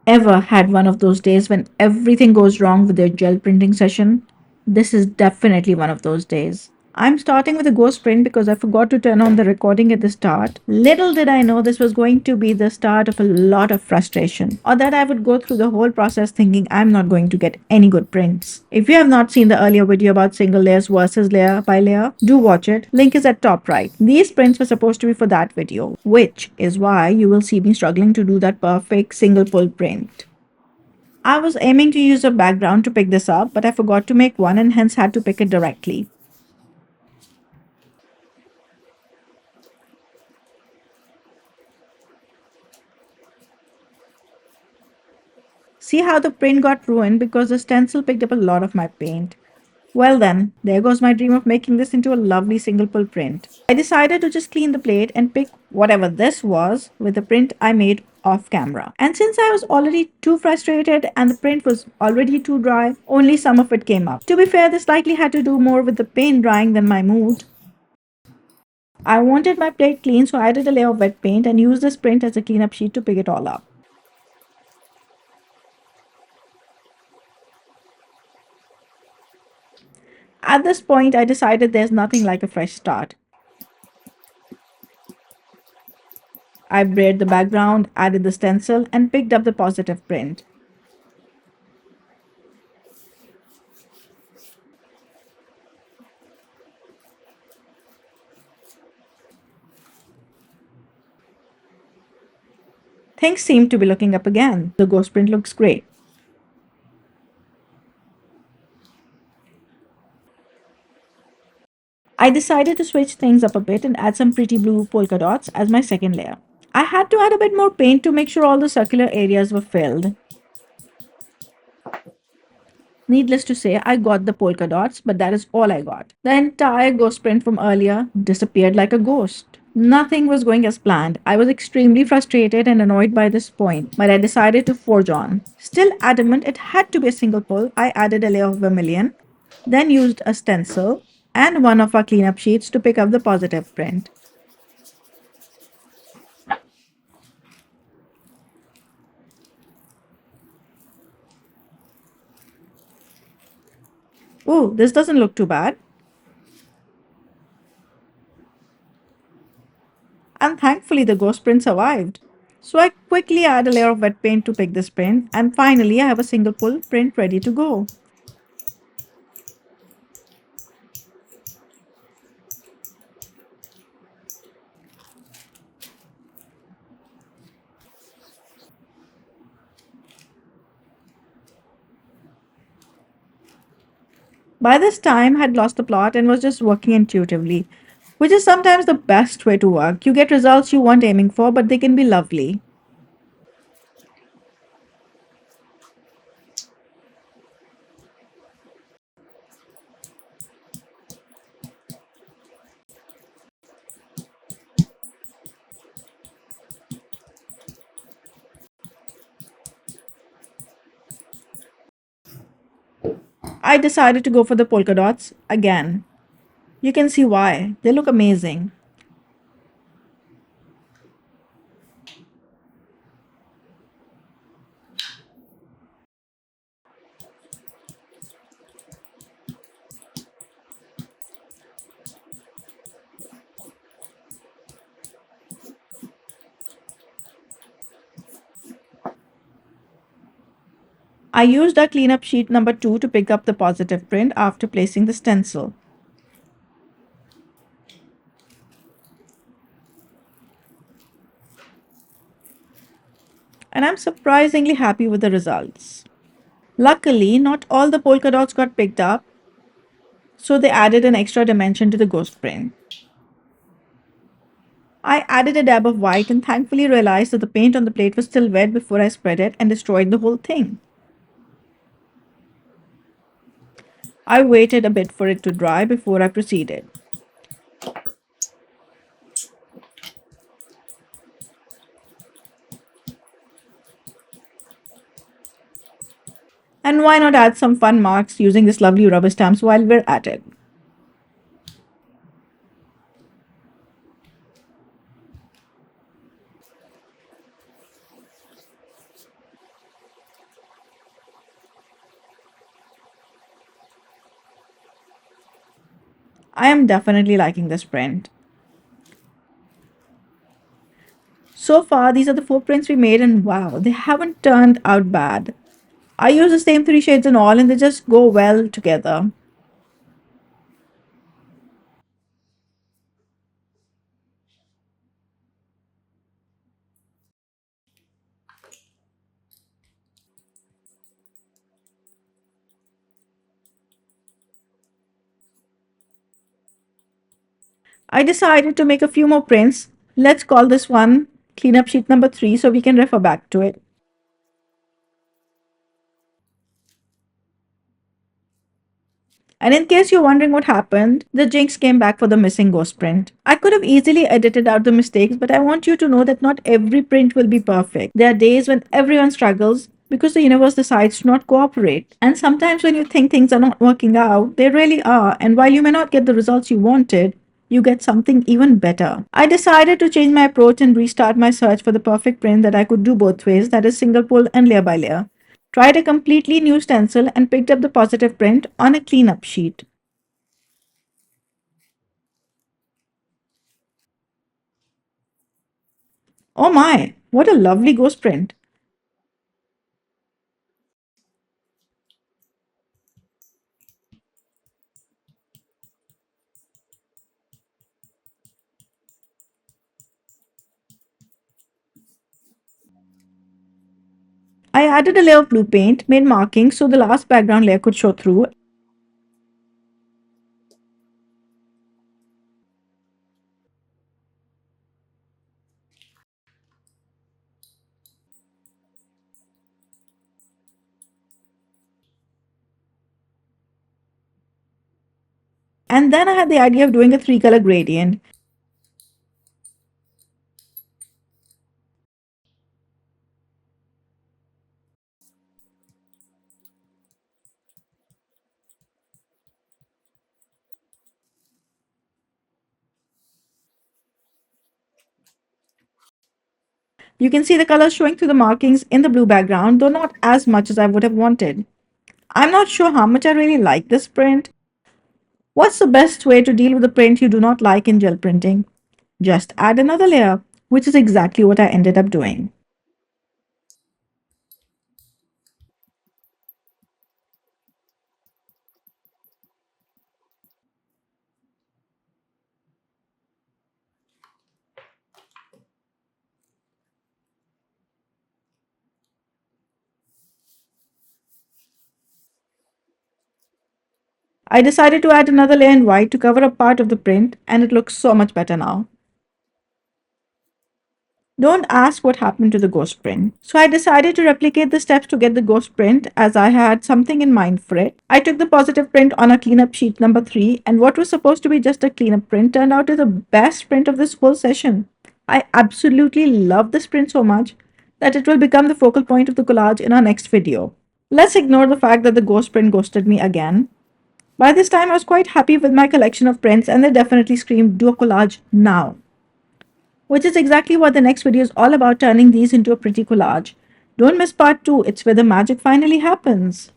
Ever had one of those days when everything goes wrong with your gel printing session? This is definitely one of those days. I'm starting with a ghost print because I forgot to turn on the recording at the start. Little did I know this was going to be the start of a lot of frustration, or that I would go through the whole process thinking I'm not going to get any good prints. If you have not seen the earlier video about single layers versus layer by layer, do watch it. Link is at top right. These prints were supposed to be for that video, which is why you will see me struggling to do that perfect single pull print. I was aiming to use a background to pick this up, but I forgot to make one and hence had to pick it directly. See how the print got ruined because the stencil picked up a lot of my paint. Well then, there goes my dream of making this into a lovely single pull print. I decided to just clean the plate and pick whatever this was with the print I made off camera. And since I was already too frustrated and the print was already too dry, only some of it came up. To be fair, this likely had to do more with the paint drying than my mood. I wanted my plate clean, so I added a layer of wet paint and used this print as a cleanup sheet to pick it all up. At this point, I decided there's nothing like a fresh start. I braid the background, added the stencil, and picked up the positive print. Things seem to be looking up again. The ghost print looks great. I decided to switch things up a bit and add some pretty blue polka dots as my second layer. I had to add a bit more paint to make sure all the circular areas were filled. Needless to say, I got the polka dots, but that is all I got. The entire ghost print from earlier disappeared like a ghost. Nothing was going as planned. I was extremely frustrated and annoyed by this point, but I decided to forge on. Still adamant it had to be a single pull, I added a layer of vermilion, then used a stencil and one of our cleanup sheets to pick up the positive print. Ooh, this doesn't look too bad. And thankfully the ghost print survived. So I quickly add a layer of wet paint to pick this print, and finally I have a single pull print ready to go. By this time I had lost the plot and was just working intuitively, which is sometimes the best way to work. You get results you weren't aiming for, but they can be lovely. I decided to go for the polka dots again. You can see why. They look amazing. I used our cleanup sheet number 2 to pick up the positive print after placing the stencil. And I'm surprisingly happy with the results. Luckily, not all the polka dots got picked up, so they added an extra dimension to the ghost print. I added a dab of white and thankfully realized that the paint on the plate was still wet before I spread it and destroyed the whole thing. I waited a bit for it to dry before I proceeded. And why not add some fun marks using this lovely rubber stamps while we're at it? I am definitely liking this print. So far, these are the four prints we made, and wow, they haven't turned out bad. I use the same three shades in all, and they just go well together. I decided to make a few more prints. Let's call this one cleanup sheet number 3 so we can refer back to it. And in case you're wondering what happened, the Jinx came back for the missing ghost print. I could have easily edited out the mistakes, but I want you to know that not every print will be perfect. There are days when everyone struggles because the universe decides to not cooperate. And sometimes when you think things are not working out, they really are. And while you may not get the results you wanted, you get something even better. I decided to change my approach and restart my search for the perfect print that I could do both ways, that is single pull and layer by layer. Tried a completely new stencil and picked up the positive print on a cleanup sheet. Oh my, what a lovely ghost print. I added a layer of blue paint, made markings so the last background layer could show through, and then I had the idea of doing a three color gradient. You can see the colors showing through the markings in the blue background, though not as much as I would have wanted. I'm not sure how much I really like this print. What's the best way to deal with a print you do not like in gel printing? Just add another layer, which is exactly what I ended up doing. I decided to add another layer in white to cover up part of the print, and it looks so much better now. Don't ask what happened to the ghost print. So I decided to replicate the steps to get the ghost print as I had something in mind for it. I took the positive print on a cleanup sheet number 3, and what was supposed to be just a cleanup print turned out to be the best print of this whole session. I absolutely love this print so much that it will become the focal point of the collage in our next video. Let's ignore the fact that the ghost print ghosted me again. By this time, I was quite happy with my collection of prints, and they definitely screamed do a collage now. Which is exactly what the next video is all about, turning these into a pretty collage. Don't miss part 2, it's where the magic finally happens.